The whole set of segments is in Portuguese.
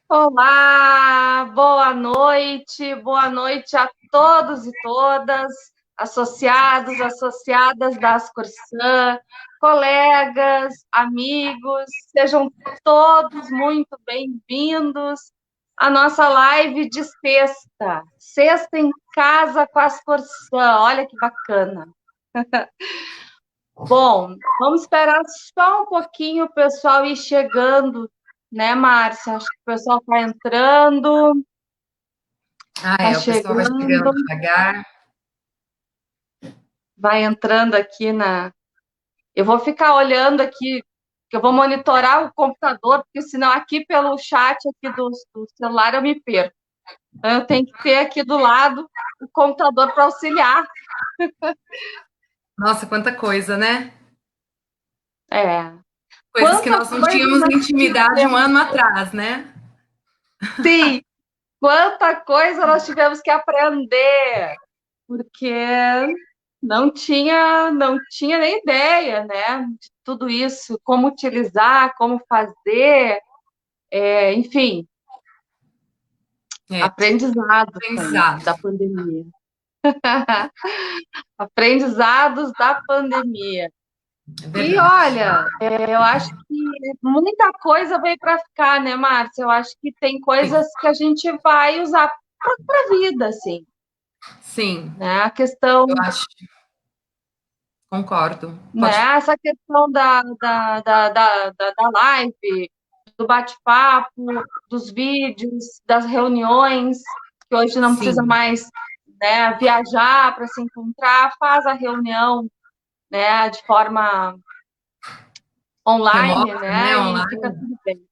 Olá, boa noite a todos e todas, associados, associadas da Ascorsã, colegas, amigos, sejam todos muito bem-vindos à nossa live de sexta, sexta em casa com a Ascorsã, olha que bacana. Bom, vamos esperar só um pouquinho o pessoal ir chegando, né, Márcia? Acho que o pessoal está entrando, está O pessoal vai chegando chegando, devagar. vai entrando aqui na. Eu vou ficar olhando aqui, que eu vou monitorar o computador, porque senão aqui pelo chat aqui do celular eu me perco. Então eu tenho que ter aqui do lado o computador para auxiliar. Nossa, quanta coisa, né? É. Coisas que Quanta nós não coisa tínhamos nós intimidade um tivemos, ano atrás, né? sim, quanta coisa nós tivemos que aprender, porque não tinha nem ideia, né, de tudo isso, como utilizar, como fazer, enfim, É, aprendizado aprendizado. da pandemia. Aprendizados da pandemia. É E verdade. olha, eu acho que muita coisa veio para ficar, né, Márcia? Eu acho que tem Sim, coisas que a gente vai usar para a vida, assim, sim, né? A questão, eu acho. Concordo. Pode. né? Essa questão da live, do bate-papo, dos vídeos, das reuniões, que hoje não precisa Sim. mais, né, viajar para se encontrar, faz a reunião, né, de forma online, Remota, né? né, e fica Online. tudo bem.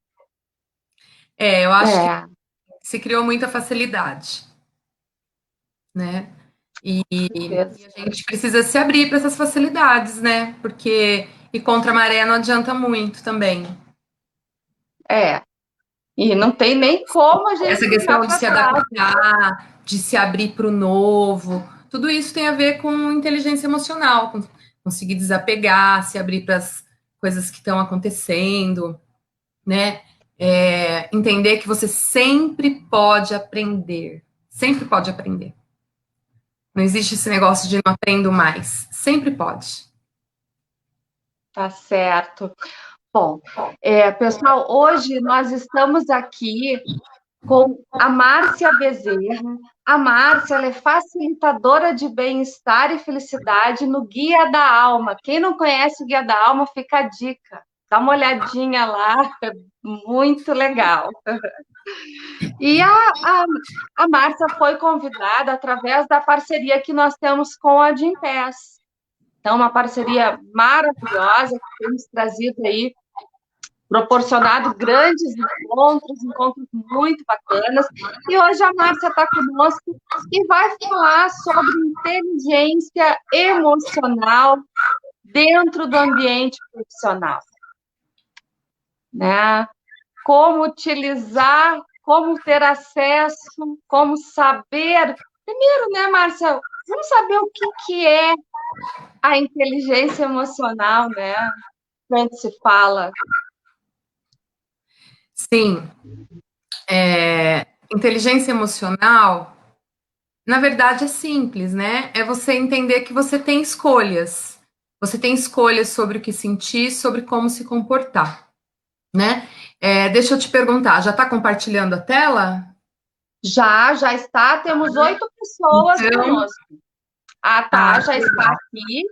Eu acho que É, se criou muita facilidade, né? com E certeza. a gente precisa se abrir para essas facilidades, né? Porque ir contra a maré não adianta muito também. É, e não tem nem como a gente Essa ficar questão de para se trás. adaptar, de se abrir para o novo, tudo isso tem a ver com inteligência emocional, com conseguir desapegar, se abrir para as coisas que estão acontecendo, né? Entender que você sempre pode aprender, sempre pode aprender. Não existe esse negócio de não aprendo mais, sempre pode. Tá certo. Bom, pessoal, hoje nós estamos aqui com a Márcia Bezerra. A Márcia, ela é facilitadora de bem-estar e felicidade no Guia da Alma. Quem não conhece o Guia da Alma, fica a dica. Dá uma olhadinha lá, é muito legal. E a Márcia foi convidada através da parceria que nós temos com a Gympass. Então, uma parceria maravilhosa que temos trazido aí, proporcionado grandes encontros, encontros muito bacanas. E hoje a Márcia está conosco e vai falar sobre inteligência emocional dentro do ambiente profissional, né? Como utilizar, como ter acesso, como saber. Primeiro, né, Márcia, vamos saber o que é a inteligência emocional, né? Quando se fala. Sim, inteligência emocional, na verdade, é simples, né? É você entender que você tem escolhas. Você tem escolhas sobre o que sentir, sobre como se comportar, né? Deixa eu te perguntar, já está compartilhando a tela? Já está, temos 8 pessoas Então, conosco. Ah, tá, já que está legal. aqui.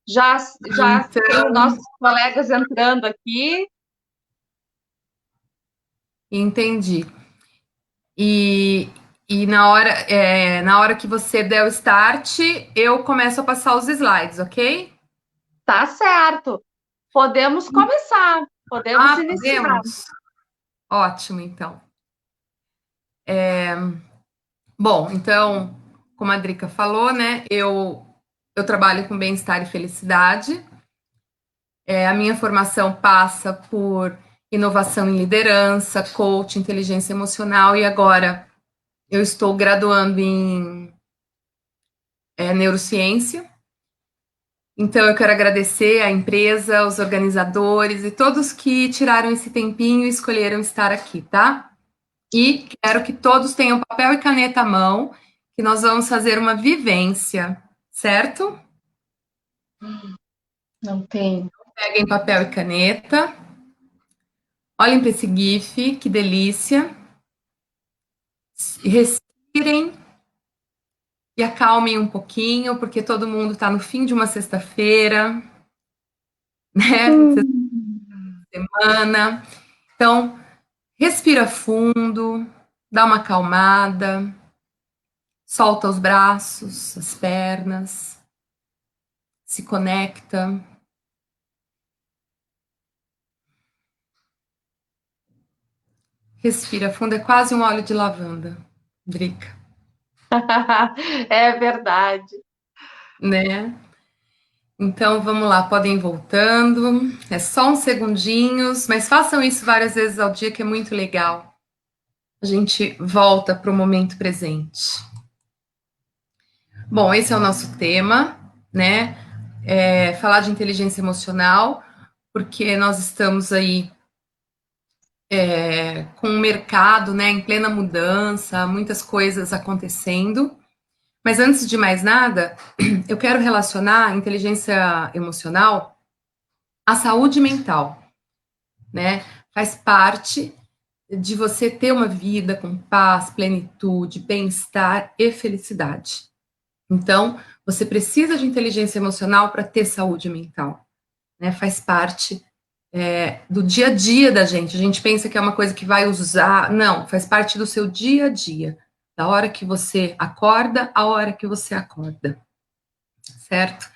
Já tem os Então, nossos colegas entrando aqui. entendi. E, e na hora que você der o start, eu começo a passar os slides, ok? Tá certo. Podemos começar, podemos iniciar. Podemos? Ótimo, então. Bom, então, como a Drica falou, né, eu trabalho com bem-estar e felicidade. A minha formação passa por inovação em liderança, coach, inteligência emocional e agora eu estou graduando em neurociência. Então, eu quero agradecer à empresa, os organizadores e todos que tiraram esse tempinho e escolheram estar aqui, tá? E quero que todos tenham papel e caneta à mão, que nós vamos fazer uma vivência, certo? Não tem. Peguem papel e caneta. Olhem para esse GIF, que delícia. Respirem e acalmem um pouquinho, porque todo mundo está no fim de uma sexta-feira, né? Semana. Então, respira fundo, dá uma acalmada, solta os braços, as pernas, se conecta. Respira fundo, é quase um óleo de lavanda, Drica, É verdade. né? Então vamos lá, podem ir voltando. É só uns segundinhos, mas façam isso várias vezes ao dia, que é muito legal. A gente volta para o momento presente. Bom, esse é o nosso tema, né? Falar de inteligência emocional, porque nós estamos aí com o mercado, né, em plena mudança, muitas coisas acontecendo. Mas antes de mais nada, eu quero relacionar a inteligência emocional à saúde mental, né? Faz parte de você ter uma vida com paz, plenitude, bem-estar e felicidade. Então, você precisa de inteligência emocional para ter saúde mental, né? Faz parte do dia a dia da gente. A gente pensa que é uma coisa que vai usar. Não, faz parte do seu dia a dia. Da hora que você acorda, a hora que você acorda. Certo?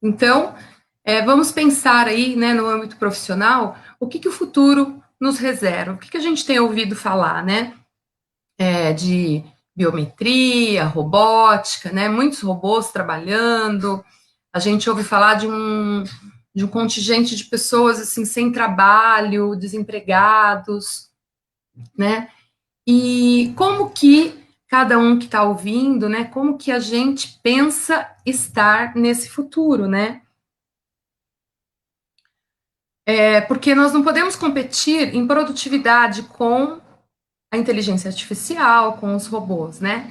Então, vamos pensar aí, né, no âmbito profissional, o que o futuro nos reserva, o que a gente tem ouvido falar, né, de biometria, robótica, né, muitos robôs trabalhando, a gente ouve falar de um contingente de pessoas, assim, sem trabalho, desempregados, né, e como que cada um que está ouvindo, né, como que a gente pensa estar nesse futuro, né, porque nós não podemos competir em produtividade com a inteligência artificial, com os robôs, né?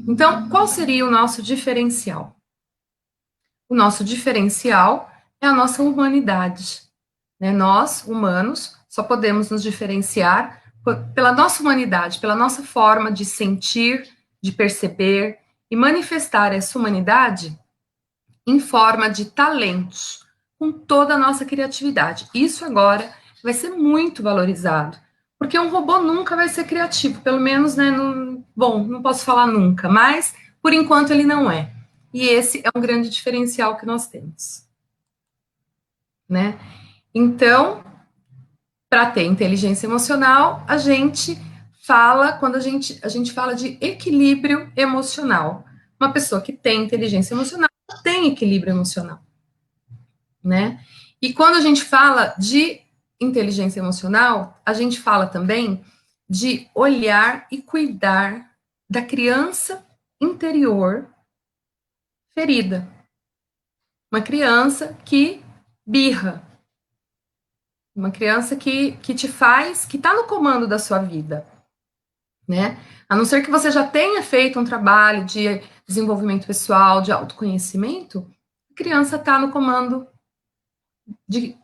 Então, qual seria o nosso diferencial? O nosso diferencial é a nossa humanidade, né? Nós, humanos, só podemos nos diferenciar pela nossa humanidade, pela nossa forma de sentir, de perceber e manifestar essa humanidade em forma de talentos, com toda a nossa criatividade. Isso agora vai ser muito valorizado, porque um robô nunca vai ser criativo, pelo menos, né? Bom, não posso falar nunca, mas por enquanto ele não é. E esse é um grande diferencial que nós temos, né? Então, para ter inteligência emocional, a gente fala, quando a gente fala de equilíbrio emocional. Uma pessoa que tem inteligência emocional tem equilíbrio emocional, né? E quando a gente fala de inteligência emocional, a gente fala também de olhar e cuidar da criança interior ferida. Uma criança que birra, uma criança que te faz, que está no comando da sua vida, né? A não ser que você já tenha feito um trabalho de desenvolvimento pessoal, de autoconhecimento, a criança está no comando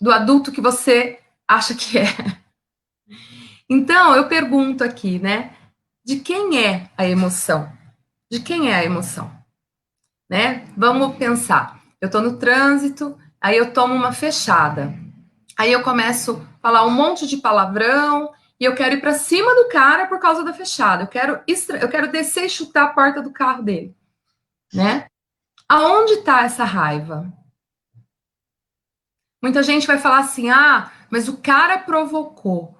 do adulto que você acha que é. Então, eu pergunto aqui, né? De quem é a emoção? De quem é a emoção? Né? Vamos pensar. Eu estou no trânsito, aí eu tomo uma fechada. Aí eu começo a falar um monte de palavrão e eu quero ir para cima do cara por causa da fechada. Eu quero descer e chutar a porta do carro dele, né? Aonde está essa raiva? Muita gente vai falar assim: ah, mas o cara provocou.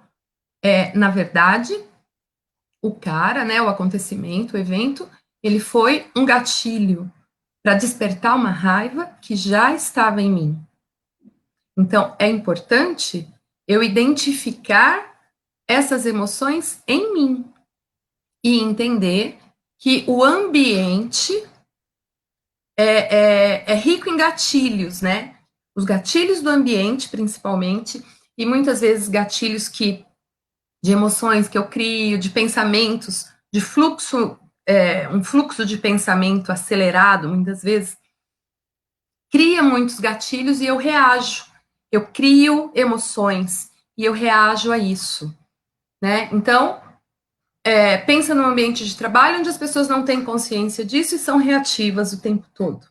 Na verdade, o cara, né, o acontecimento, o evento, ele foi um gatilho para despertar uma raiva que já estava em mim. Então, é importante eu identificar essas emoções em mim e entender que o ambiente é rico em gatilhos, né? Os gatilhos do ambiente, principalmente, e muitas vezes gatilhos que de emoções que eu crio, de pensamentos, de fluxo, um fluxo de pensamento acelerado, muitas vezes, cria muitos gatilhos e eu reajo. Eu crio emoções e eu reajo a isso, né? Então, pensa num ambiente de trabalho onde as pessoas não têm consciência disso e são reativas o tempo todo.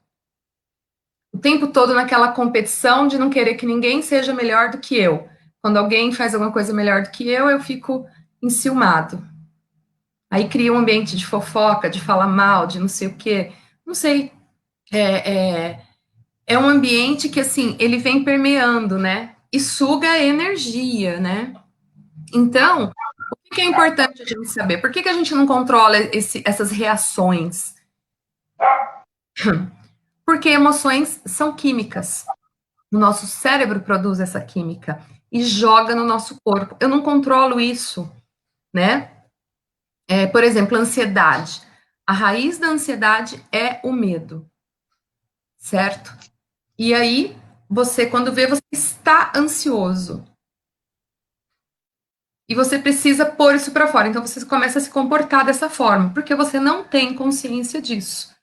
O tempo todo naquela competição de não querer que ninguém seja melhor do que eu. Quando alguém faz alguma coisa melhor do que eu fico enciumado. Aí cria um ambiente de fofoca, de falar mal, de não sei o quê. Não sei. É um ambiente que, assim, ele vem permeando, né? E suga a energia, né? Então, o que é importante a gente saber? Por que a gente não controla essas reações? Porque emoções são químicas. O nosso cérebro produz essa química e joga no nosso corpo. Eu não controlo isso, né? Por exemplo, ansiedade. A raiz da ansiedade é o medo, certo? E aí, quando vê, você está ansioso. E você precisa pôr isso para fora. Então, você começa a se comportar dessa forma, porque você não tem consciência disso.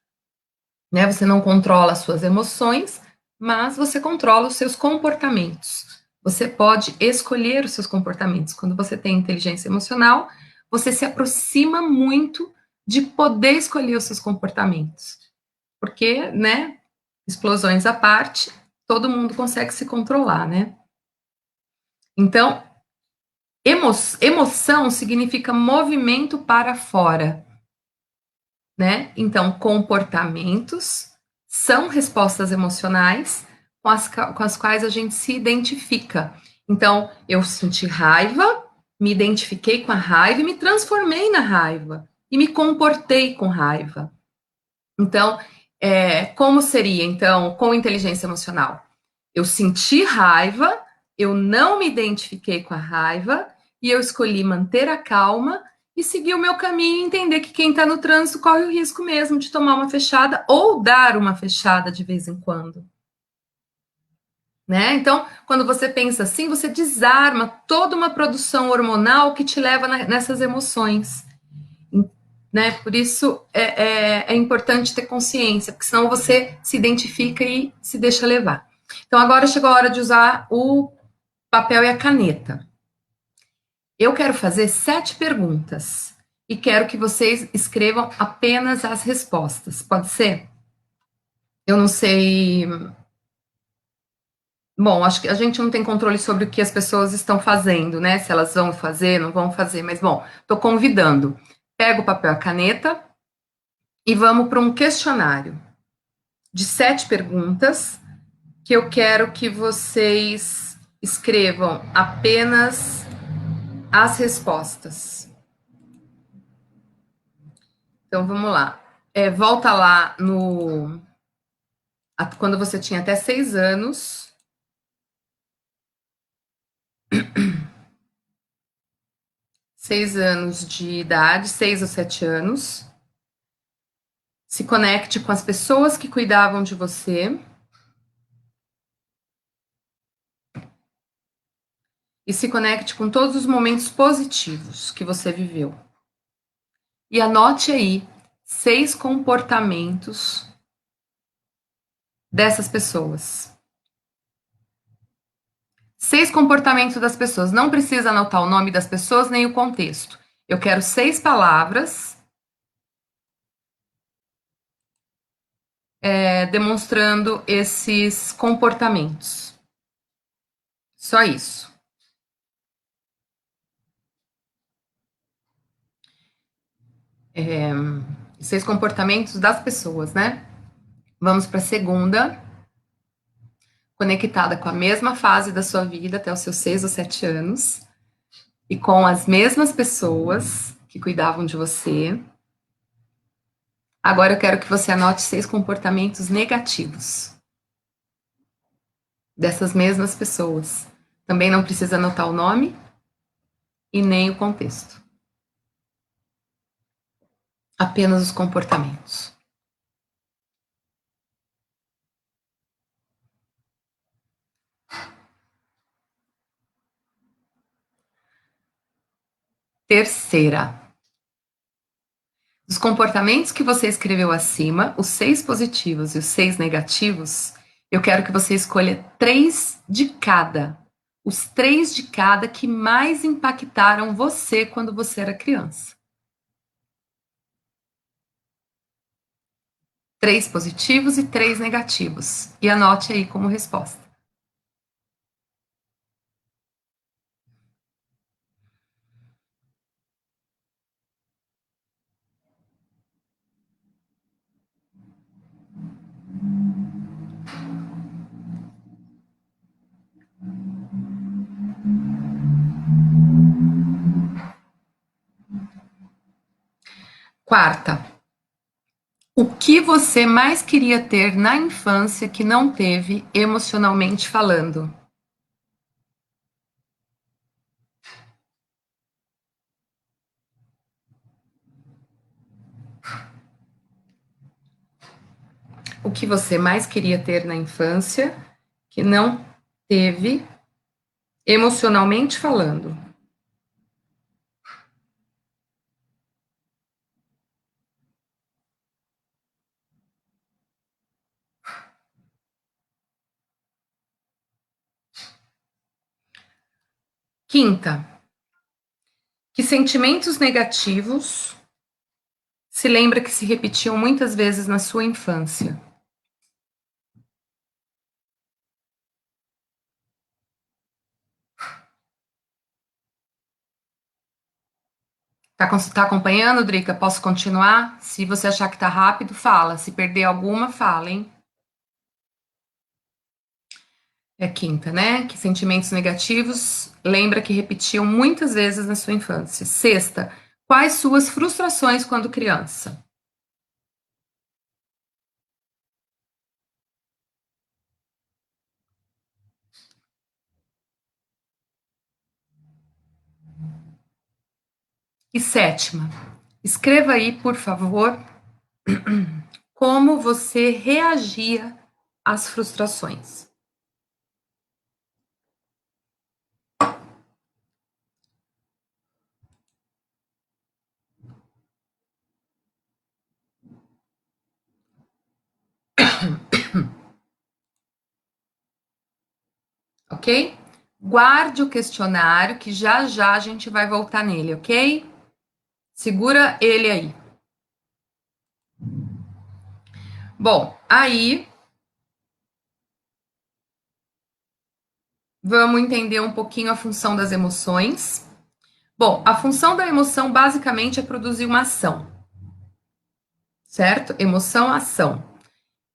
Né? Você não controla as suas emoções, mas você controla os seus comportamentos. Você pode escolher os seus comportamentos. Quando você tem inteligência emocional, você se aproxima muito de poder escolher os seus comportamentos. Porque, né, explosões à parte, todo mundo consegue se controlar, né? Então, emoção significa movimento para fora, né? Então, comportamentos são respostas emocionais com as quais a gente se identifica. Então, eu senti raiva, me identifiquei com a raiva e me transformei na raiva e me comportei com raiva. Então, como seria, então, com inteligência emocional? Eu senti raiva, eu não me identifiquei com a raiva e eu escolhi manter a calma e seguir o meu caminho e entender que quem está no trânsito corre o risco mesmo de tomar uma fechada ou dar uma fechada de vez em quando. Né? Então, quando você pensa assim, você desarma toda uma produção hormonal que te leva nessas emoções. Né? Por isso é importante ter consciência, porque senão você se identifica e se deixa levar. Então, agora chegou a hora de usar o papel e a caneta. Eu quero fazer 7 perguntas e quero que vocês escrevam apenas as respostas. Pode ser? Eu não sei. Bom, acho que a gente não tem controle sobre o que as pessoas estão fazendo, né? Se elas vão fazer, não vão fazer. Mas, bom, estou convidando. Pega o papel e a caneta e vamos para um questionário de 7 perguntas que eu quero que vocês escrevam apenas as respostas. Então vamos lá. Volta lá quando você tinha até 6 anos. Seis anos de idade, 6 ou 7 anos. Se conecte com as pessoas que cuidavam de você. E se conecte com todos os momentos positivos que você viveu. E anote aí 6 comportamentos dessas pessoas. 6 comportamentos das pessoas. Não precisa anotar o nome das pessoas nem o contexto. Eu quero 6 palavras demonstrando esses comportamentos. Só isso. É, 6 comportamentos das pessoas, né? Vamos para a segunda, conectada com a mesma fase da sua vida, até os seus 6 ou 7 anos, e com as mesmas pessoas que cuidavam de você. Agora eu quero que você anote 6 comportamentos negativos dessas mesmas pessoas. Também não precisa anotar o nome e nem o contexto. Apenas os comportamentos. Terceira. Dos comportamentos que você escreveu acima, os 6 positivos e os 6 negativos, eu quero que você escolha 3 de cada. Os 3 de cada que mais impactaram você quando você era criança. 3 positivos e 3 negativos. E anote aí como resposta. Quarta. O que você mais queria ter na infância que não teve, emocionalmente falando? O que você mais queria ter na infância que não teve, emocionalmente falando? Quinta. Que sentimentos negativos se lembra que se repetiam muitas vezes na sua infância? Tá acompanhando, Drica? Posso continuar? Se você achar que tá rápido, fala. Se perder alguma, fala, hein? É a quinta, né? Que sentimentos negativos lembra que repetiam muitas vezes na sua infância. Sexta, quais suas frustrações quando criança? E sétima, escreva aí, por favor, como você reagia às frustrações. Ok? Guarde o questionário que já já a gente vai voltar nele, ok? Segura ele aí. Bom, aí vamos entender um pouquinho a função das emoções. Bom, a função da emoção basicamente é produzir uma ação, certo? Emoção, ação.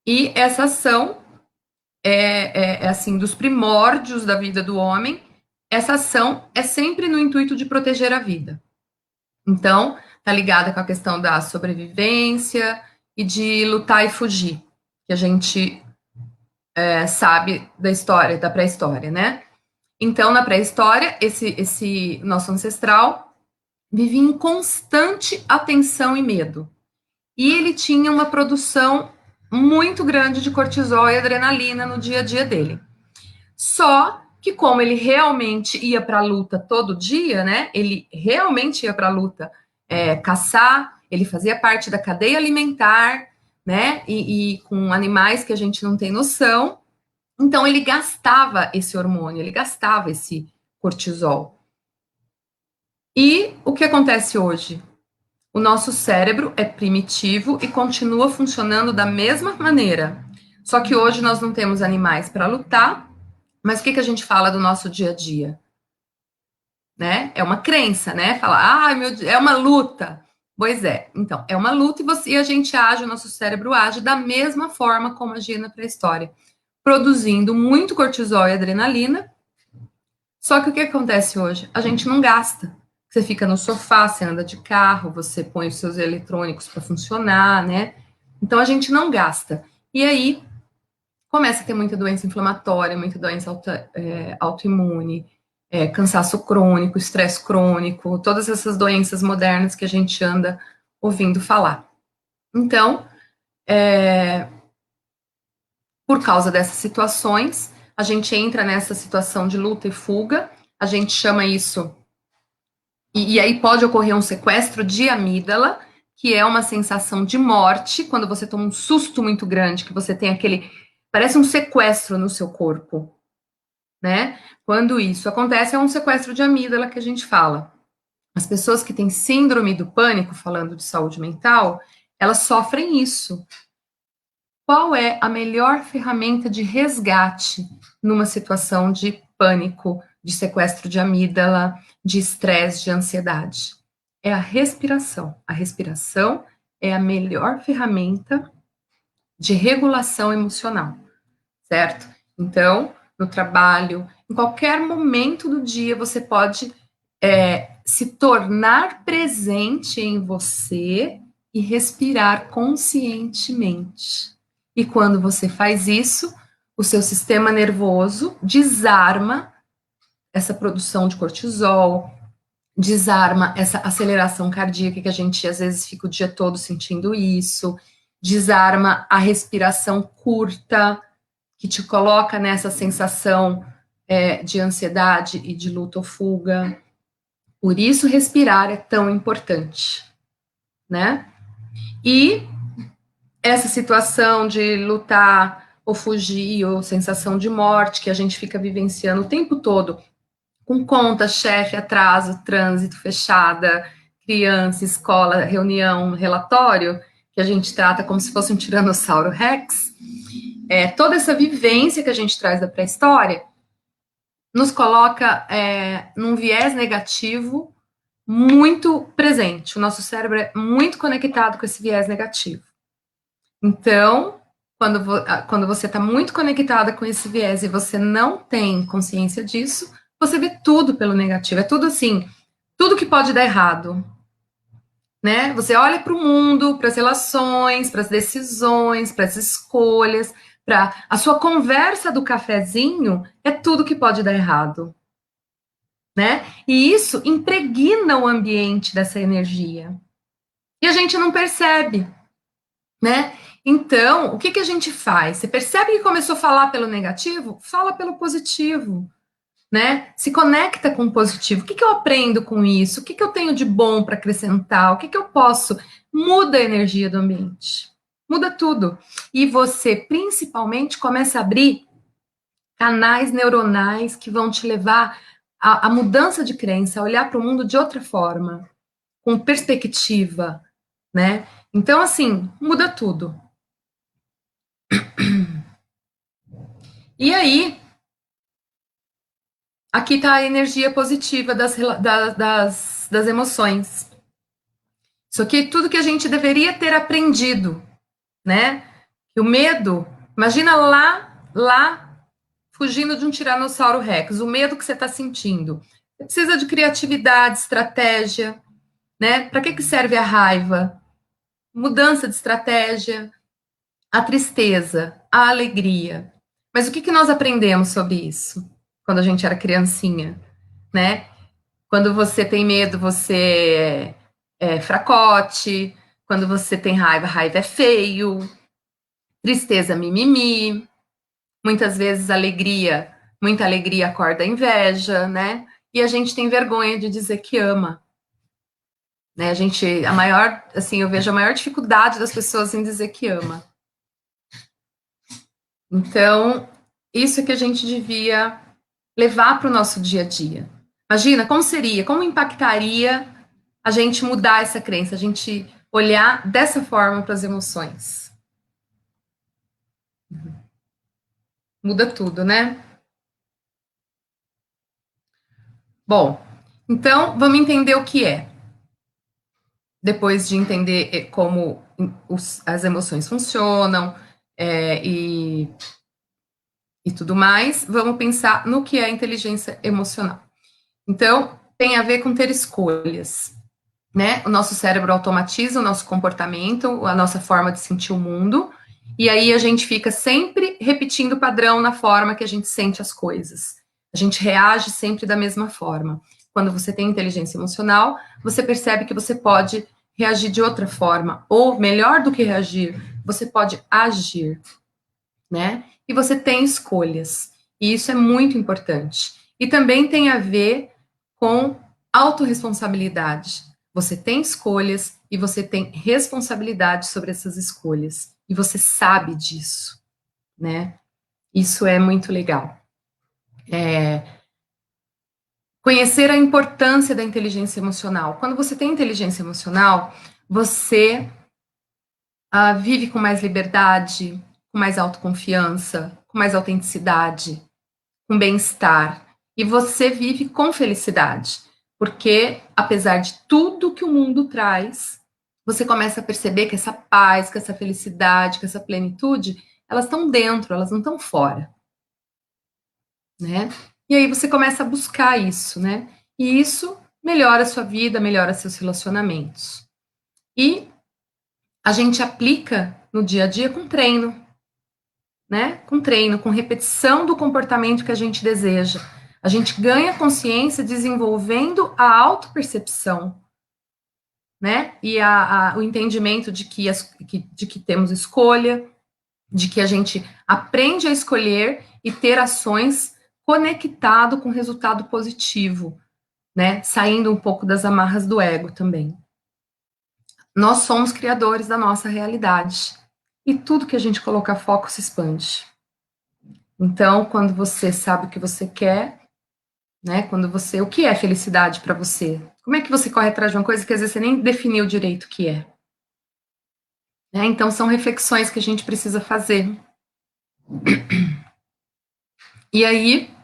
E essa ação é assim, dos primórdios da vida do homem, essa ação é sempre no intuito de proteger a vida. Então, tá ligada com a questão da sobrevivência e de lutar e fugir, que a gente sabe da história, da pré-história, né? Então, na pré-história, esse nosso ancestral vivia em constante atenção e medo. E ele tinha uma produção muito grande de cortisol e adrenalina no dia a dia dele. Só que como ele realmente ia para a luta todo dia, né? Ele realmente ia para a luta caçar, ele fazia parte da cadeia alimentar, né? E com animais que a gente não tem noção. Então ele gastava esse hormônio, ele gastava esse cortisol. E o que acontece hoje? O nosso cérebro é primitivo e continua funcionando da mesma maneira. Só que hoje nós não temos animais para lutar, mas o que a gente fala do nosso dia a dia? Né? É uma crença, né? Fala, meu Deus, é uma luta. Pois é, então, é uma luta e a gente age, o nosso cérebro age da mesma forma como agia na pré-história, produzindo muito cortisol e adrenalina. Só que o que acontece hoje? A gente não gasta. Você fica no sofá, você anda de carro, você põe os seus eletrônicos para funcionar, né? Então a gente não gasta. E aí começa a ter muita doença inflamatória, muita doença autoimune, cansaço crônico, estresse crônico, todas essas doenças modernas que a gente anda ouvindo falar. Então, por causa dessas situações, a gente entra nessa situação de luta e fuga, a gente chama isso E aí pode ocorrer um sequestro de amígdala, que é uma sensação de morte, quando você toma um susto muito grande, que você tem aquele... Parece um sequestro no seu corpo, né? Quando isso acontece, é um sequestro de amígdala que a gente fala. As pessoas que têm síndrome do pânico, falando de saúde mental, elas sofrem isso. Qual é a melhor ferramenta de resgate numa situação de pânico, de sequestro de amígdala, de estresse, de ansiedade? É a respiração. A respiração é a melhor ferramenta de regulação emocional, certo? Então, no trabalho, em qualquer momento do dia, você pode se tornar presente em você e respirar conscientemente. E quando você faz isso, o seu sistema nervoso desarma essa produção de cortisol, desarma essa aceleração cardíaca que a gente às vezes fica o dia todo sentindo isso, desarma a respiração curta, que te coloca nessa sensação de ansiedade e de luta ou fuga. Por isso, respirar é tão importante, né? E essa situação de lutar ou fugir, ou sensação de morte, que a gente fica vivenciando o tempo todo, com conta, chefe, atraso, trânsito, fechada, criança, escola, reunião, relatório, que a gente trata como se fosse um tiranossauro rex, toda essa vivência que a gente traz da pré-história nos coloca num viés negativo muito presente. O nosso cérebro é muito conectado com esse viés negativo. Então, quando você está muito conectada com esse viés e você não tem consciência disso, você vê tudo pelo negativo. É tudo assim, tudo que pode dar errado, né? Você olha para o mundo, para as relações, para as decisões, para as escolhas, para a sua conversa do cafezinho, é tudo que pode dar errado, né? E isso impregna o ambiente dessa energia. E a gente não percebe, né? Então, o que, que a gente faz? Você percebe que começou a falar pelo negativo? Fala pelo positivo, né? Se conecta com o positivo. O que, que eu aprendo com isso? O que, que eu tenho de bom para acrescentar? O que, que eu posso? Muda a energia do ambiente. Muda tudo. E você, principalmente, começa a abrir canais neuronais que vão te levar à mudança de crença, a olhar para o mundo de outra forma, com perspectiva, né? Então, assim, muda tudo. E aí, aqui está a energia positiva das emoções. Isso aqui é tudo que a gente deveria ter aprendido, né? E o medo, imagina lá, fugindo de um tiranossauro rex, o medo que você está sentindo. Você precisa de criatividade, estratégia, né? Para que serve a raiva? Mudança de estratégia, a tristeza, a alegria. Mas o que nós aprendemos sobre isso quando a gente era criancinha, né? Quando você tem medo, você é fracote. Quando você tem raiva, raiva é feio. Tristeza, mimimi. Muitas vezes alegria, muita alegria acorda a inveja, né? E a gente tem vergonha de dizer que ama. Né? Eu vejo a maior dificuldade das pessoas em dizer que ama. Então, isso é que a gente devia levar para o nosso dia a dia. Imagina como seria, como impactaria a gente mudar essa crença, a gente olhar dessa forma para as emoções. Muda tudo, né? Bom, então vamos entender o que é. Depois de entender como as emoções funcionam e tudo mais, vamos pensar no que é inteligência emocional. Então, tem a ver com ter escolhas, né? O nosso cérebro automatiza o nosso comportamento, a nossa forma de sentir o mundo, e aí a gente fica sempre repetindo o padrão na forma que a gente sente as coisas. A gente reage sempre da mesma forma. Quando você tem inteligência emocional, você percebe que você pode reagir de outra forma, ou melhor do que reagir, você pode agir, né? E você tem escolhas. E isso é muito importante. E também tem a ver com autorresponsabilidade. Você tem escolhas e você tem responsabilidade sobre essas escolhas. E você sabe disso, né? Isso é muito legal. Conhecer a importância da inteligência emocional. Quando você tem inteligência emocional, você vive com mais liberdade, com mais autoconfiança, com mais autenticidade, com bem-estar. E você vive com felicidade. Porque, apesar de tudo que o mundo traz, você começa a perceber que essa paz, que essa felicidade, que essa plenitude, elas estão dentro, elas não estão fora, né? E aí você começa a buscar isso, né? E isso melhora a sua vida, melhora seus relacionamentos. E a gente aplica no dia a dia com treino, né? Com treino, com repetição do comportamento que a gente deseja. A gente ganha consciência desenvolvendo a autopercepção, né? E o entendimento de que temos escolha, de que a gente aprende a escolher e ter ações conectado com resultado positivo, né? Saindo um pouco das amarras do ego também. Nós somos criadores da nossa realidade. E tudo que a gente colocar foco se expande. Então, quando você sabe o que você quer, né? O que é felicidade para você? Como é que você corre atrás de uma coisa que às vezes você nem definiu direito o que é? Né? Então, são reflexões que a gente precisa fazer. E aí,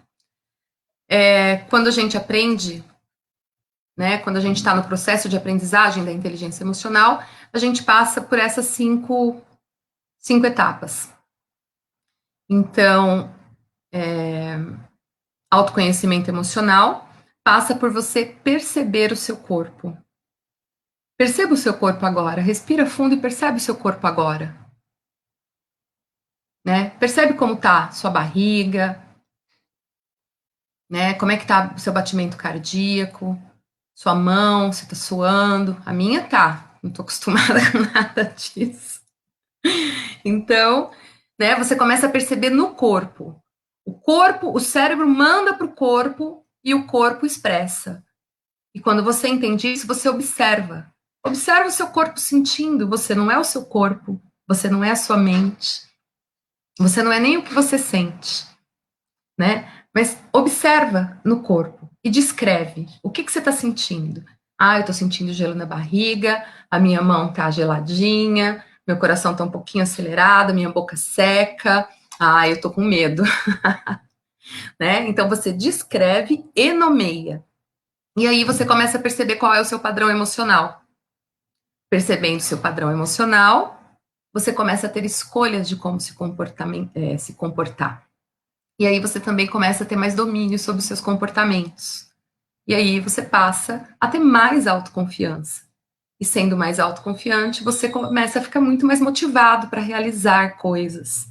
quando a gente aprende, né? Quando a gente está no processo de aprendizagem da inteligência emocional, a gente passa por essas cinco etapas. Então, autoconhecimento emocional passa por você perceber o seu corpo. Perceba o seu corpo agora, respira fundo e percebe o seu corpo agora. Né? Percebe como tá sua barriga, né? Como é que tá o seu batimento cardíaco, sua mão, se tá suando. A minha tá, não tô acostumada com nada disso. Então, né, você começa a perceber no corpo. O cérebro manda pro corpo e o corpo expressa. E quando você entende isso, você observa. Observa o seu corpo sentindo. Você não é o seu corpo, você não é a sua mente, você não é nem o que você sente, né? Mas observa no corpo e descreve o que você está sentindo. Ah, eu estou sentindo gelo na barriga, a minha mão está geladinha, meu coração está um pouquinho acelerado, minha boca seca. Ah, eu estou com medo. Né? Então você descreve e nomeia. E aí você começa a perceber qual é o seu padrão emocional. Percebendo seu padrão emocional, você começa a ter escolhas de como se comportar. E aí você também começa a ter mais domínio sobre os seus comportamentos. E aí você passa a ter mais autoconfiança. E sendo mais autoconfiante, você começa a ficar muito mais motivado para realizar coisas,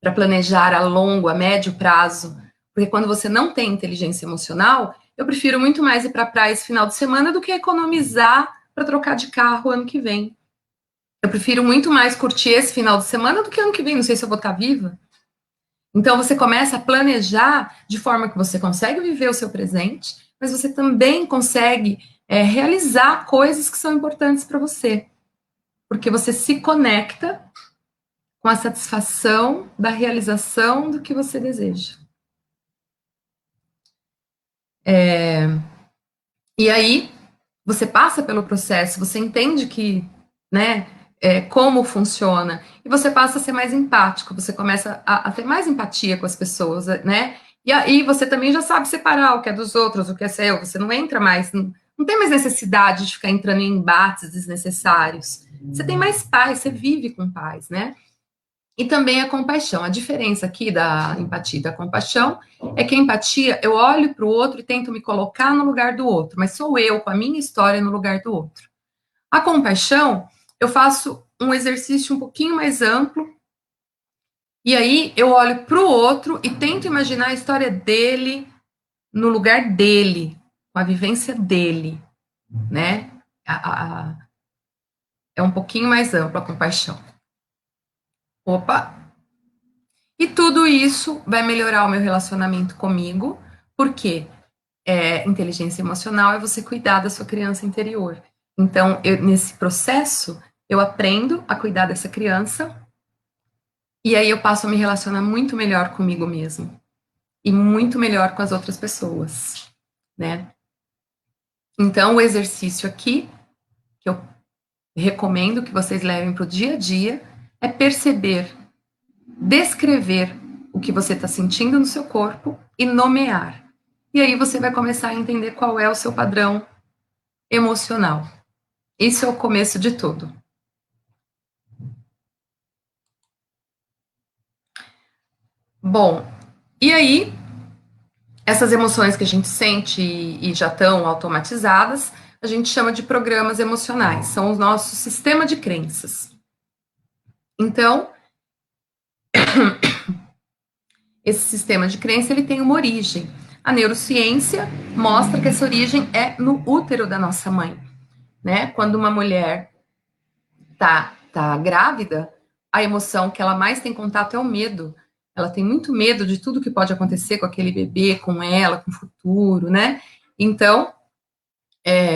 para planejar a longo, a médio prazo. Porque quando você não tem inteligência emocional, eu prefiro muito mais ir para a praia esse final de semana do que economizar para trocar de carro ano que vem. Eu prefiro muito mais curtir esse final de semana do que ano que vem, não sei se eu vou estar viva. Então você começa a planejar de forma que você consegue viver o seu presente, mas você também consegue realizar coisas que são importantes para você, porque você se conecta com a satisfação da realização do que você deseja. E aí você passa pelo processo, você entende que, né, como funciona, e você passa a ser mais empático, você começa a ter mais empatia com as pessoas, né? E aí você também já sabe separar o que é dos outros, o que é seu, você não entra mais, não tem mais necessidade de ficar entrando em embates desnecessários. Você tem mais paz, você vive com paz, né? E também a compaixão. A diferença aqui da empatia e da compaixão é que a empatia, eu olho para o outro e tento me colocar no lugar do outro, mas sou eu com a minha história no lugar do outro. A compaixão, eu faço um exercício um pouquinho mais amplo, e aí eu olho para o outro e tento imaginar a história dele no lugar dele, com a vivência dele, né? É um pouquinho mais ampla a compaixão. Opa! E tudo isso vai melhorar o meu relacionamento comigo, porque inteligência emocional é você cuidar da sua criança interior. Então, nesse processo, eu aprendo a cuidar dessa criança e aí eu passo a me relacionar muito melhor comigo mesmo e muito melhor com as outras pessoas, né? Então, o exercício aqui, que eu recomendo que vocês levem para o dia a dia, é perceber, descrever o que você está sentindo no seu corpo e nomear. E aí você vai começar a entender qual é o seu padrão emocional. Isso é o começo de tudo. Bom, e aí, essas emoções que a gente sente e já estão automatizadas, a gente chama de programas emocionais, são o nosso sistema de crenças. Então, esse sistema de crença ele tem uma origem. A neurociência mostra que essa origem é no útero da nossa mãe, né? Quando uma mulher tá grávida, a emoção que ela mais tem contato é o medo. Ela tem muito medo de tudo que pode acontecer com aquele bebê, com ela, com o futuro, né? Então,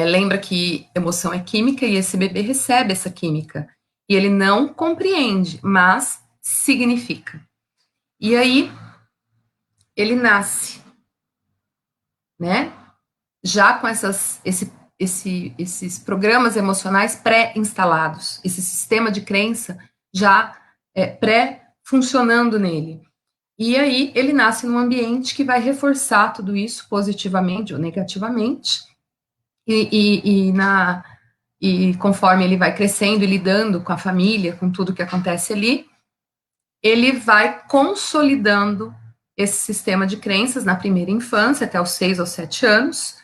lembra que emoção é química e esse bebê recebe essa química. E ele não compreende, mas significa. E aí, ele nasce, né? Já com esses programas emocionais pré-instalados, esse sistema de crença já pré-funcionando nele. E aí ele nasce num ambiente que vai reforçar tudo isso positivamente ou negativamente, e conforme ele vai crescendo e lidando com a família, com tudo que acontece ali, ele vai consolidando esse sistema de crenças na primeira infância, até os 6 ou 7 anos,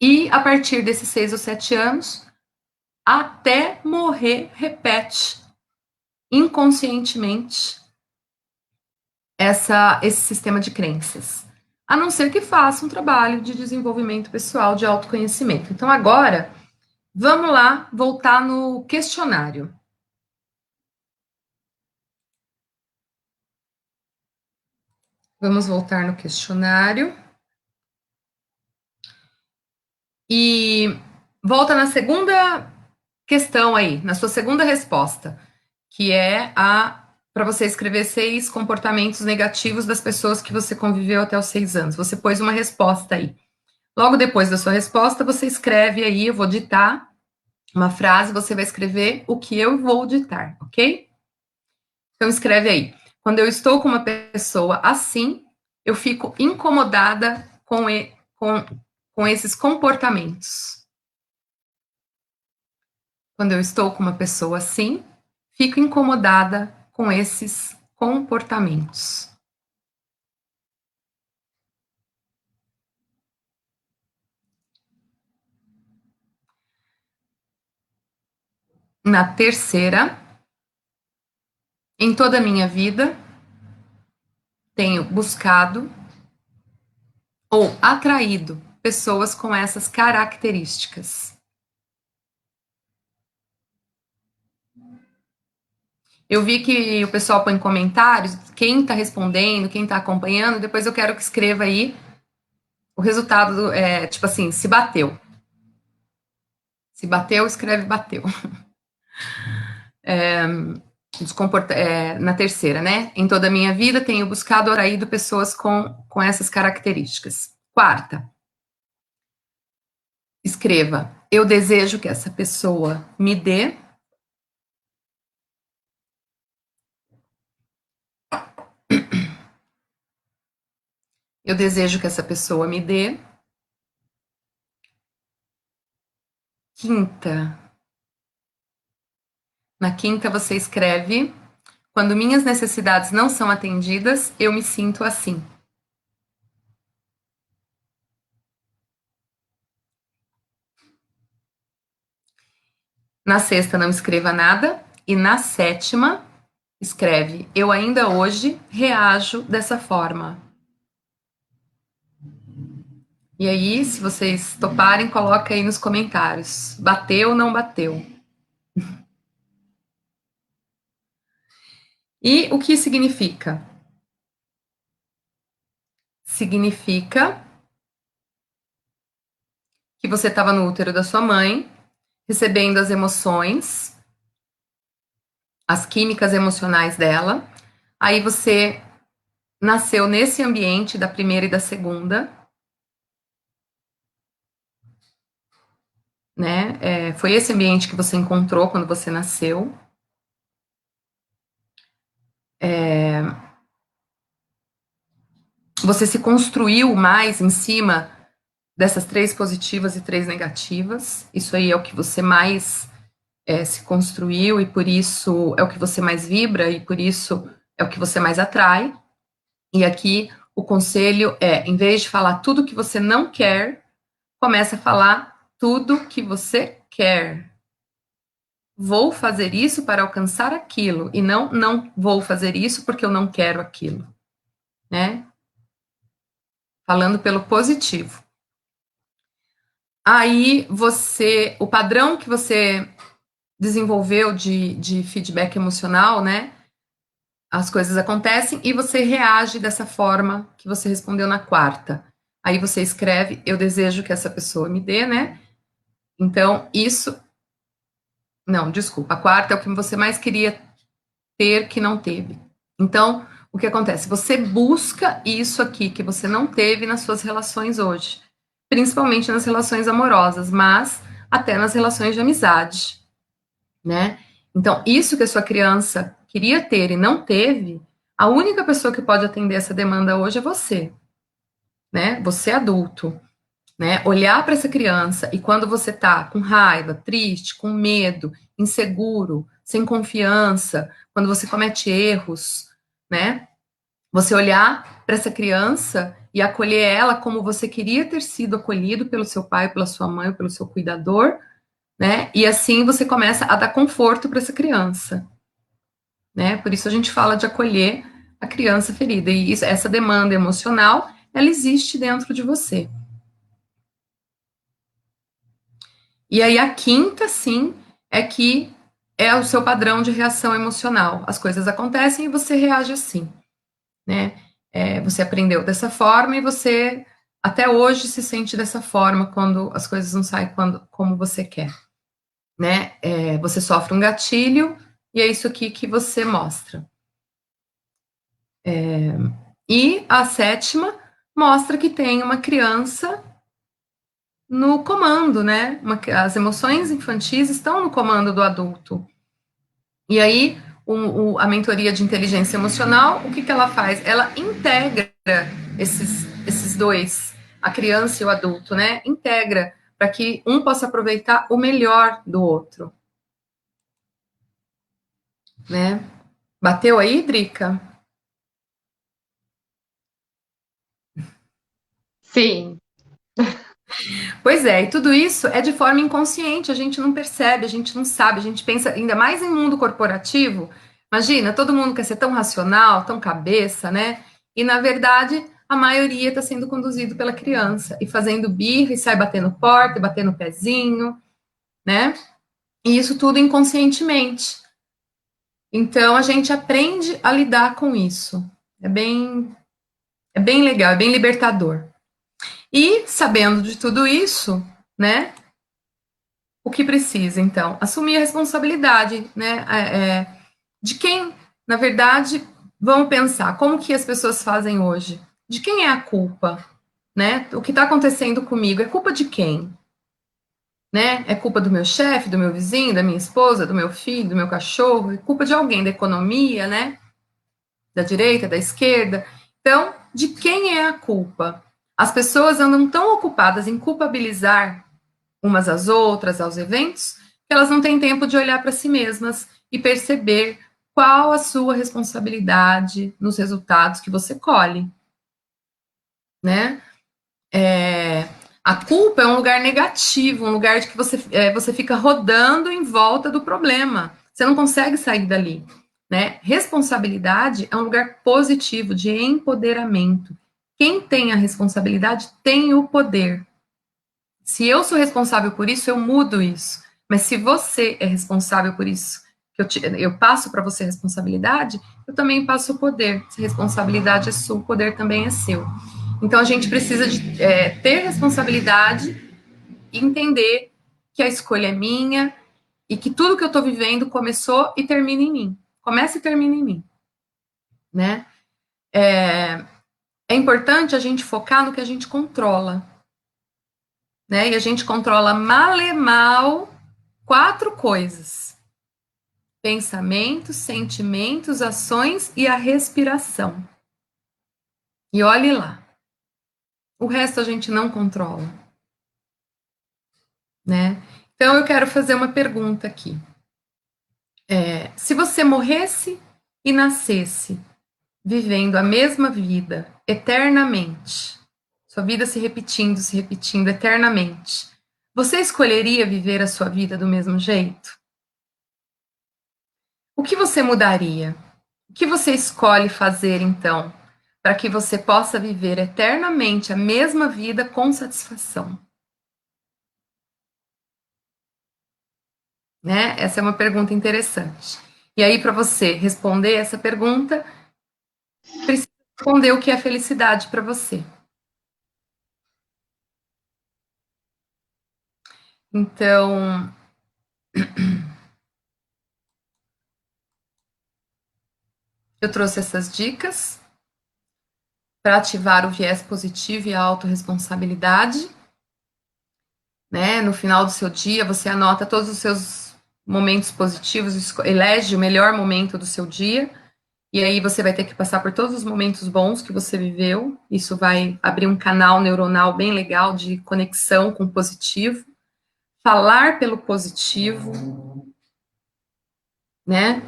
e a partir desses 6 ou 7 anos, até morrer, repete inconscientemente esse sistema de crenças. A não ser que faça um trabalho de desenvolvimento pessoal, de autoconhecimento. Então, agora, vamos lá voltar no questionário. Vamos voltar no questionário. E volta na segunda questão aí, na sua segunda resposta, que é para você escrever 6 comportamentos negativos das pessoas que você conviveu até os 6 anos. Você pôs uma resposta aí. Logo depois da sua resposta, você escreve aí, eu vou ditar uma frase, você vai escrever o que eu vou ditar, ok? Então escreve aí. Quando eu estou com uma pessoa assim, eu fico incomodada com esses comportamentos. Quando eu estou com uma pessoa assim, fico incomodada com esses comportamentos. Na terceira, em toda a minha vida, tenho buscado ou atraído pessoas com essas características. Eu vi que o pessoal põe comentários, quem está respondendo, quem está acompanhando, depois eu quero que escreva aí o resultado, tipo assim, se bateu. Se bateu, escreve bateu. Na terceira, né? Em toda a minha vida tenho buscado atraído pessoas com essas características. Quarta, escreva, eu desejo que essa pessoa me dê. Eu desejo que essa pessoa me dê. Quinta. Na quinta você escreve, quando minhas necessidades não são atendidas, eu me sinto assim. Na sexta, não escreva nada. E na sétima, escreve, eu ainda hoje reajo dessa forma. E aí, se vocês toparem, coloca aí nos comentários. Bateu ou não bateu? E o que significa? Significa que você estava no útero da sua mãe, recebendo as emoções, as químicas emocionais dela. Aí você nasceu nesse ambiente da primeira e da segunda, né? Foi esse ambiente que você encontrou quando você nasceu. Você se construiu mais em cima dessas 3 positivas e 3 negativas. Isso aí é o que você mais se construiu e por isso é o que você mais vibra e por isso é o que você mais atrai. E aqui o conselho é, em vez de falar tudo que você não quer, começa a falar tudo que você quer. Vou fazer isso para alcançar aquilo e não vou fazer isso porque eu não quero aquilo, né? Falando pelo positivo. Aí o padrão que você desenvolveu de feedback emocional, né? As coisas acontecem e você reage dessa forma que você respondeu na quarta. Aí você escreve, eu desejo que essa pessoa me dê, né? Então, isso. Não, desculpa. A quarta é o que você mais queria ter que não teve. Então, o que acontece? Você busca isso aqui que você não teve nas suas relações hoje. Principalmente nas relações amorosas, mas até nas relações de amizade, né? Então, isso que a sua criança queria ter e não teve, a única pessoa que pode atender essa demanda hoje é você, né? Você adulto, né? Olhar para essa criança e quando você tá com raiva, triste, com medo, inseguro, sem confiança, quando você comete erros, né? Você olhar para essa criança e acolher ela como você queria ter sido acolhido pelo seu pai, pela sua mãe, pelo seu cuidador, né? E assim você começa a dar conforto para essa criança, né? Por isso a gente fala de acolher a criança ferida. E essa demanda emocional, ela existe dentro de você. E aí a quinta, sim, é que é o seu padrão de reação emocional. As coisas acontecem e você reage assim, né? Você aprendeu dessa forma e você até hoje se sente dessa forma quando as coisas não saem como você quer, né? Você sofre um gatilho e é isso aqui que você mostra. E a sétima mostra que tem uma criança no comando, né? As emoções infantis estão no comando do adulto. E aí, a mentoria de inteligência emocional, o que ela faz? Ela integra esses dois, a criança e o adulto, né? Integra para que um possa aproveitar o melhor do outro. Né? Bateu aí, Drica? Sim. Pois é, e tudo isso é de forma inconsciente, a gente não percebe, a gente não sabe, a gente pensa ainda mais em mundo corporativo. Imagina, todo mundo quer ser tão racional, tão cabeça, né? E na verdade, a maioria está sendo conduzido pela criança e fazendo birra e sai batendo porta, batendo pezinho, né? E isso tudo inconscientemente. Então a gente aprende a lidar com isso. É bem legal, é bem libertador. E sabendo de tudo isso, né? O que precisa, então? Assumir a responsabilidade, né? De quem, na verdade, vamos pensar, como que as pessoas fazem hoje? De quem é a culpa, né? O que está acontecendo comigo é culpa de quem? Né? É culpa do meu chefe, do meu vizinho, da minha esposa, do meu filho, do meu cachorro? É culpa de alguém, da economia, né? Da direita, da esquerda? Então, de quem é a culpa? As pessoas andam tão ocupadas em culpabilizar umas às outras, aos eventos, que elas não têm tempo de olhar para si mesmas e perceber qual a sua responsabilidade nos resultados que você colhe, né? A culpa é um lugar negativo, um lugar de que você fica rodando em volta do problema. Você não consegue sair dali, né? Responsabilidade é um lugar positivo de empoderamento. Quem tem a responsabilidade tem o poder. Se eu sou responsável por isso, eu mudo isso. Mas se você é responsável por isso, eu passo para você a responsabilidade, eu também passo o poder. Se a responsabilidade é sua, o poder também é seu. Então a gente precisa de ter responsabilidade entender que a escolha é minha e que tudo que eu estou vivendo começou e termina em mim. Começa e termina em mim, né? É importante a gente focar no que a gente controla, né? E a gente controla mal e mal 4 coisas: pensamentos, sentimentos, ações e a respiração. E olhe lá. O resto a gente não controla, né? Então eu quero fazer uma pergunta aqui. Se você morresse e nascesse vivendo a mesma vida eternamente, sua vida se repetindo eternamente, você escolheria viver a sua vida do mesmo jeito? O que você mudaria? O que você escolhe fazer então, para que você possa viver eternamente a mesma vida com satisfação? Né? Essa é uma pergunta interessante. E aí, para você responder essa pergunta, precisa responder o que é felicidade para você. Então, eu trouxe essas dicas para ativar o viés positivo e a autorresponsabilidade. Né? No final do seu dia, você anota todos os seus momentos positivos, elege o melhor momento do seu dia. E aí você vai ter que passar por todos os momentos bons que você viveu. Isso vai abrir um canal neuronal bem legal de conexão com o positivo. Falar pelo positivo, né?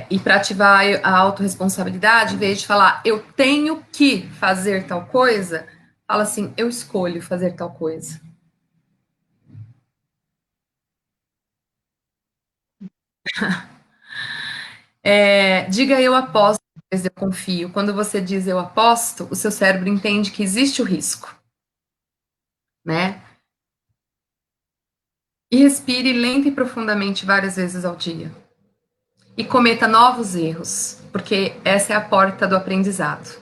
E para ativar a autorresponsabilidade, em vez de falar eu tenho que fazer tal coisa, fala assim, eu escolho fazer tal coisa. Diga eu aposto, em vez de eu confio. Quando você diz eu aposto, o seu cérebro entende que existe o risco, né? E respire lenta e profundamente várias vezes ao dia. E cometa novos erros, porque essa é a porta do aprendizado,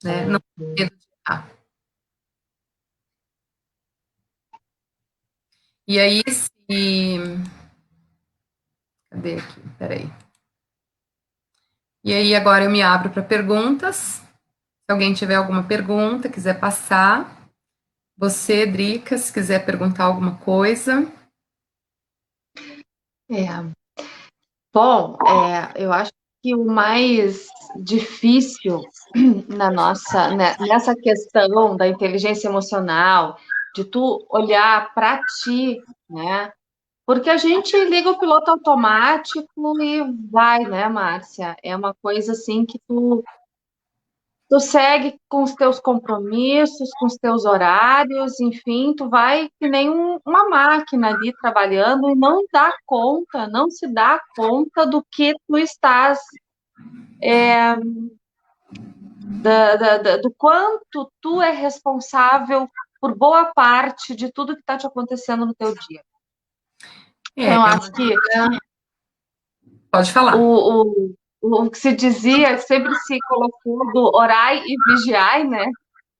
né? Não tenha medo de errar. E aí, se... Cadê aqui? Peraí. E aí, agora eu me abro para perguntas. Se alguém tiver alguma pergunta, quiser passar. Você, Drica, se quiser perguntar alguma coisa. Bom, eu acho que o mais difícil nessa questão da inteligência emocional, de tu olhar para ti, né? Porque a gente liga o piloto automático e vai, né, Márcia? É uma coisa assim que tu segue com os teus compromissos, com os teus horários, enfim, tu vai que nem uma máquina ali trabalhando e não dá conta, não se dá conta do que tu estás, do quanto tu é responsável por boa parte de tudo que está te acontecendo no teu dia. Então, eu acho que Pode falar. o que se dizia, sempre se colocou do orai e vigiai, né?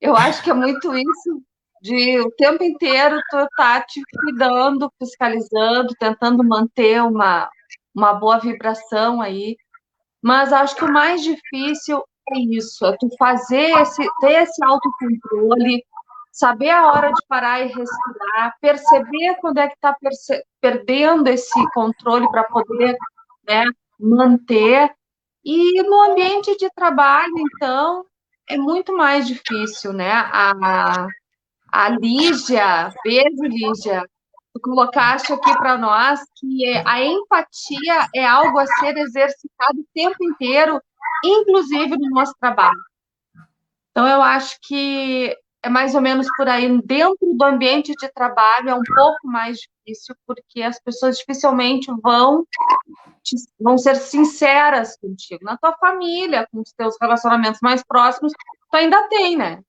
Eu acho que é muito isso, de o tempo inteiro tu tá te cuidando, fiscalizando, tentando manter uma boa vibração aí. Mas acho que o mais difícil é isso, é tu ter esse autocontrole, saber a hora de parar e respirar, perceber quando é que está perdendo esse controle para poder, né, manter. E no ambiente de trabalho, então, é muito mais difícil, né? A Lígia, beijo, Lígia, tu colocaste aqui para nós que a empatia é algo a ser exercitado o tempo inteiro, inclusive no nosso trabalho. Então, eu acho que é mais ou menos por aí. Dentro do ambiente de trabalho é um pouco mais difícil, porque as pessoas dificilmente vão ser sinceras contigo. Na tua família, com os teus relacionamentos mais próximos, tu ainda tem, né?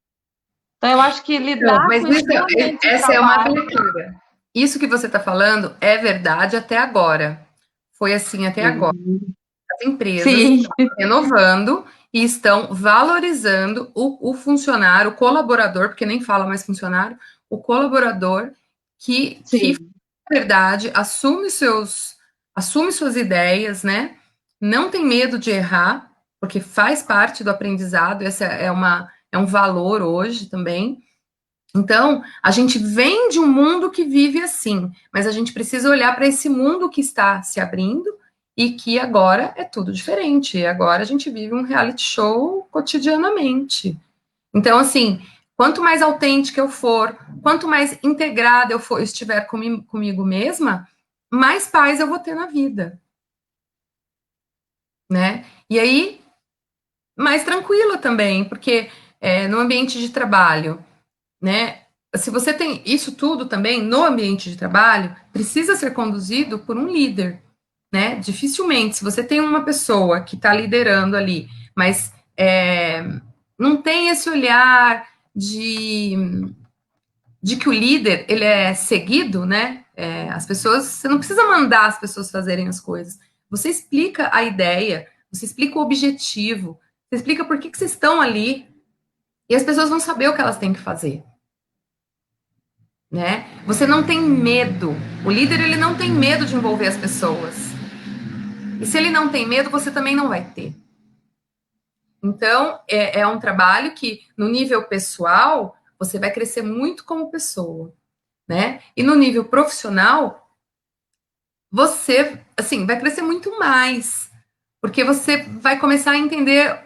Então, eu acho que lidar Mas com isso no ambiente de essa trabalho... é uma abertura. Isso que você está falando é verdade até agora. Foi assim até agora. As empresas Sim. estão renovando e estão valorizando o funcionário, o colaborador, porque nem fala mais funcionário, o colaborador que na verdade, assume suas ideias, né? Não tem medo de errar, porque faz parte do aprendizado, esse é um valor hoje também. Então, a gente vem de um mundo que vive assim, mas a gente precisa olhar para esse mundo que está se abrindo e que agora é tudo diferente. Agora a gente vive um reality show cotidianamente. Então, assim, quanto mais autêntica eu for, quanto mais integrada eu estiver comigo mesma, mais paz eu vou ter na vida, né? E aí, mais tranquila também, porque no ambiente de trabalho, né? Se você tem isso tudo também no ambiente de trabalho, precisa ser conduzido por um líder, né? Dificilmente, se você tem uma pessoa que está liderando ali, mas não tem esse olhar de que o líder ele é seguido, né? As pessoas, você não precisa mandar as pessoas fazerem as coisas. Você explica a ideia, você explica o objetivo, você explica por que vocês estão ali, e as pessoas vão saber o que elas têm que fazer. Né? Você não tem medo. O líder ele não tem medo de envolver as pessoas. E se ele não tem medo, você também não vai ter. Então, é um trabalho que, no nível pessoal, você vai crescer muito como pessoa, né? E no nível profissional, você, assim, vai crescer muito mais. Porque você vai começar a entender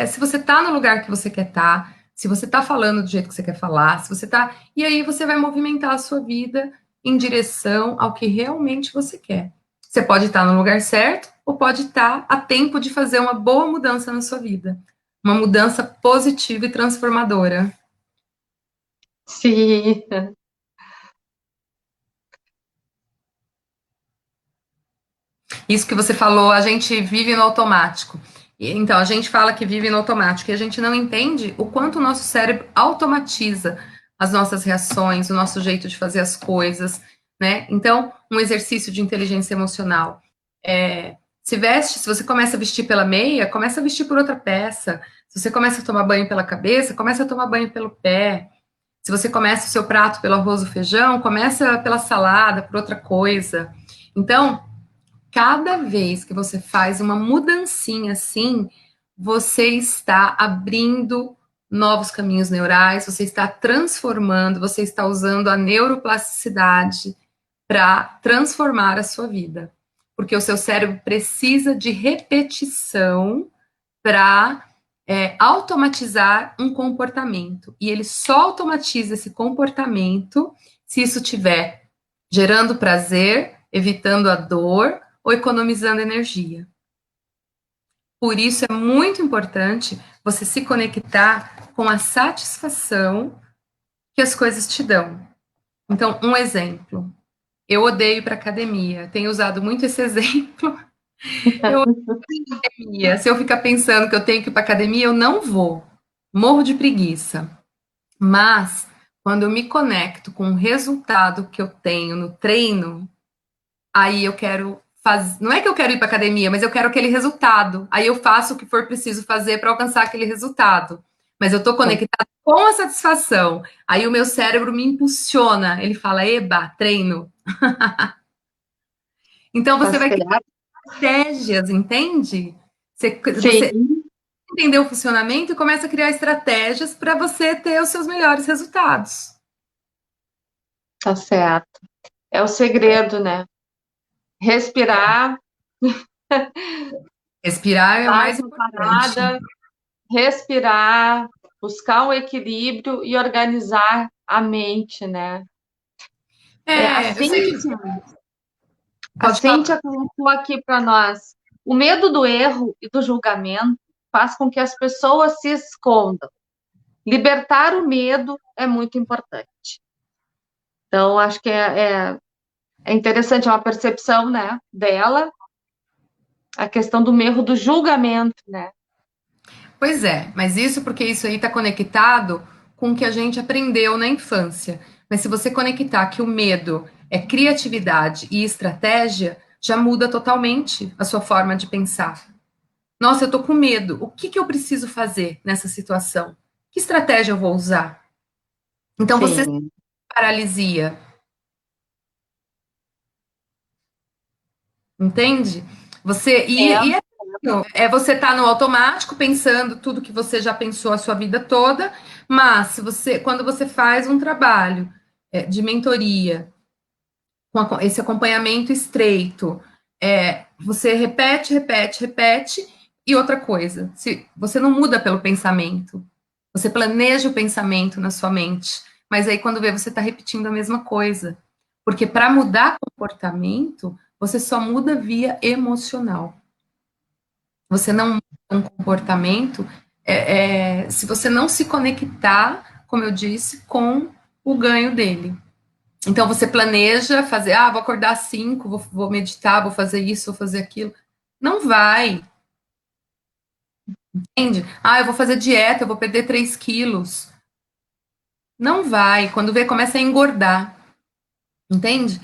se você está no lugar que você quer estar, se você está falando do jeito que você quer falar, se você está. E aí você vai movimentar a sua vida em direção ao que realmente você quer. Você pode estar no lugar certo ou pode estar a tempo de fazer uma boa mudança na sua vida. Uma mudança positiva e transformadora. Sim. Isso que você falou, a gente vive no automático. Então, a gente fala que vive no automático e a gente não entende o quanto o nosso cérebro automatiza as nossas reações, o nosso jeito de fazer as coisas, né? Então, um exercício de inteligência emocional. Se você começa a vestir pela meia, começa a vestir por outra peça. Se você começa a tomar banho pela cabeça, começa a tomar banho pelo pé. Se você começa o seu prato pelo arroz ou feijão, começa pela salada, por outra coisa. Então, cada vez que você faz uma mudancinha assim, você está abrindo novos caminhos neurais, você está transformando, você está usando a neuroplasticidade para transformar a sua vida. Porque o seu cérebro precisa de repetição para automatizar um comportamento. E ele só automatiza esse comportamento se isso estiver gerando prazer, evitando a dor ou economizando energia. Por isso é muito importante você se conectar com a satisfação que as coisas te dão. Então, um exemplo. Eu odeio ir para academia. Tenho usado muito esse exemplo. Eu odeio academia. Se eu ficar pensando que eu tenho que ir para academia, eu não vou. Morro de preguiça. Mas, quando eu me conecto com o resultado que eu tenho no treino, aí eu quero fazer. Não é que eu quero ir para academia, mas eu quero aquele resultado. Aí eu faço o que for preciso fazer para alcançar aquele resultado. Mas eu estou conectado com a satisfação. Aí o meu cérebro me impulsiona. Ele fala: eba, treino. Então você vai criar estratégias, entende? Você entender o funcionamento e começa a criar estratégias para você ter os seus melhores resultados. Tá certo. É o segredo, né? Respirar. Respirar é o mais importante. Respirar, buscar um equilíbrio e organizar a mente, né? A Cíntia colocou aqui para nós: o medo do erro e do julgamento faz com que as pessoas se escondam. Libertar o medo é muito importante. Então, acho que é interessante, é uma percepção, né, dela, a questão do medo do julgamento, né? Pois é, mas isso porque isso aí está conectado com o que a gente aprendeu na infância. Mas se você conectar que o medo é criatividade e estratégia, já muda totalmente a sua forma de pensar. Nossa, eu tô com medo. O que eu preciso fazer nessa situação? Que estratégia eu vou usar? Então, você Sim. paralisia. Entende? Você tá no automático pensando tudo que você já pensou a sua vida toda, mas quando você faz um trabalho de mentoria com esse acompanhamento estreito, você repete, repete, repete, e outra coisa, se você não muda pelo pensamento, você planeja o pensamento na sua mente, mas aí quando vê você está repetindo a mesma coisa, porque para mudar comportamento, você só muda via emocional. Você não muda um comportamento se você não se conectar, como eu disse, com o ganho dele. Então você planeja fazer, vou acordar às 5, vou meditar, vou fazer isso, vou fazer aquilo. Não vai, entende? Eu vou fazer dieta, eu vou perder 3 quilos. Não vai. Quando vê, começa a engordar, entende?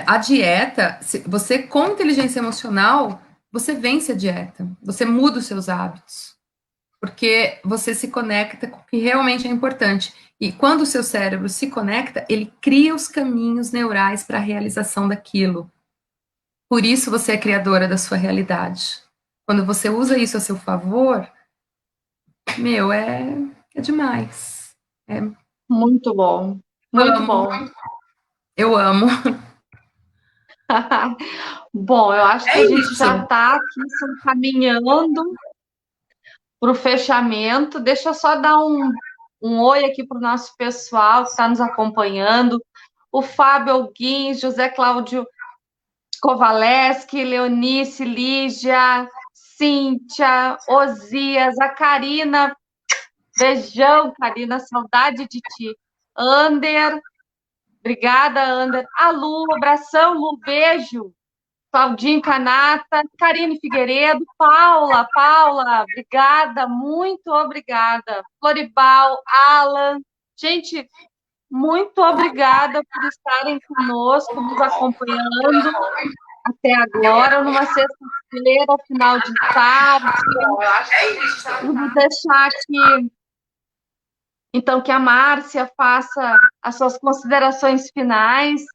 A dieta, você com inteligência emocional, você vence a dieta, você muda os seus hábitos, porque você se conecta com o que realmente é importante. E quando o seu cérebro se conecta, ele cria os caminhos neurais para a realização daquilo. Por isso você é criadora da sua realidade. Quando você usa isso a seu favor, é demais. Muito bom. Muito Amo, bom. eu amo. Bom, eu acho que É a gente isso. já está aqui se encaminhando para o fechamento. Deixa eu só dar um oi aqui para o nosso pessoal que está nos acompanhando. O Fábio Alguins, José Cláudio Kovaleski, Leonice, Lígia, Cíntia, Osias, a Karina. Beijão, Karina, saudade de ti. Ander, obrigada, Ander. A Lu, abração, Lu, beijo. Claudinho Canata, Karine Figueiredo, Paula, obrigada, muito obrigada. Floribal, Alan, gente, muito obrigada por estarem conosco, nos acompanhando até agora, numa sexta-feira, final de tarde. Eu vou deixar aqui, então, que a Márcia faça as suas considerações finais.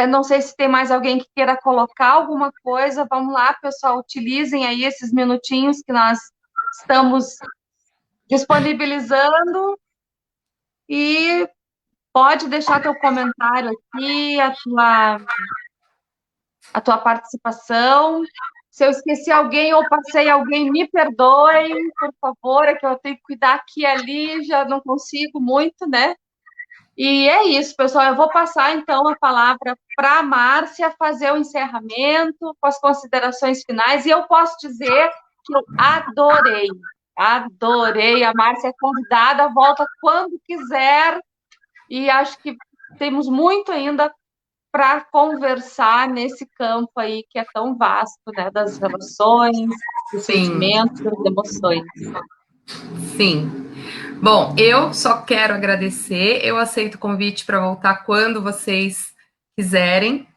Não sei se tem mais alguém que queira colocar alguma coisa. Vamos lá, pessoal, utilizem aí esses minutinhos que nós estamos disponibilizando e pode deixar teu comentário aqui, a tua participação. Se eu esqueci alguém ou passei alguém, me perdoem, por favor, é que eu tenho que cuidar aqui e ali, já não consigo muito, né? E é isso, pessoal. Eu vou passar, então, a palavra para a Márcia fazer o encerramento, com as considerações finais. E eu posso dizer que eu adorei, adorei. A Márcia é convidada, volta quando quiser. E acho que temos muito ainda para conversar nesse campo aí que é tão vasto, né? Das relações, dos Sim, sentimentos, das emoções. sim. Bom, eu só quero agradecer. Eu aceito o convite para voltar quando vocês quiserem.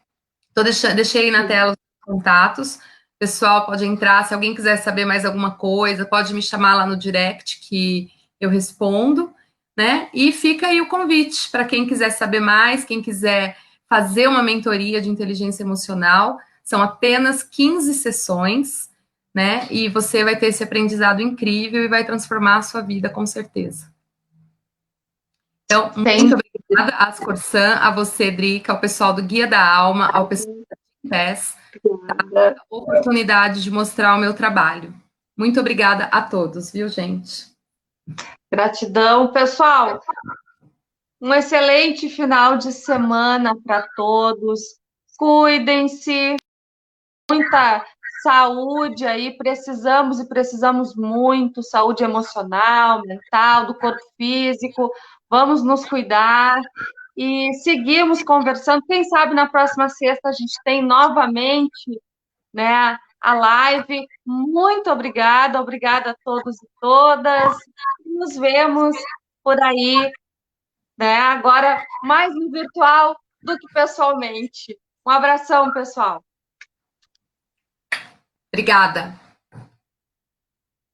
Deixei na tela os contatos. O pessoal pode entrar. Se alguém quiser saber mais alguma coisa, pode me chamar lá no direct que eu respondo, né? E fica aí o convite para quem quiser saber mais, quem quiser fazer uma mentoria de inteligência emocional. São apenas 15 sessões, né? E você vai ter esse aprendizado incrível e vai transformar a sua vida com certeza. Então, muito obrigada, Ascorsan, a você, Drica, ao pessoal do Guia da Alma, ao pessoal da PES, a oportunidade de mostrar o meu trabalho. Muito obrigada a todos, viu, gente? Gratidão, pessoal. Um excelente final de semana para todos. Cuidem-se, muita saúde aí, precisamos e precisamos muito, saúde emocional, mental, do corpo físico. Vamos nos cuidar e seguimos conversando. Quem sabe na próxima sexta a gente tem novamente, né, a live. Muito obrigada a todos e todas. Nos vemos por aí, né? Agora mais no virtual do que pessoalmente. Um abração, pessoal. Obrigada.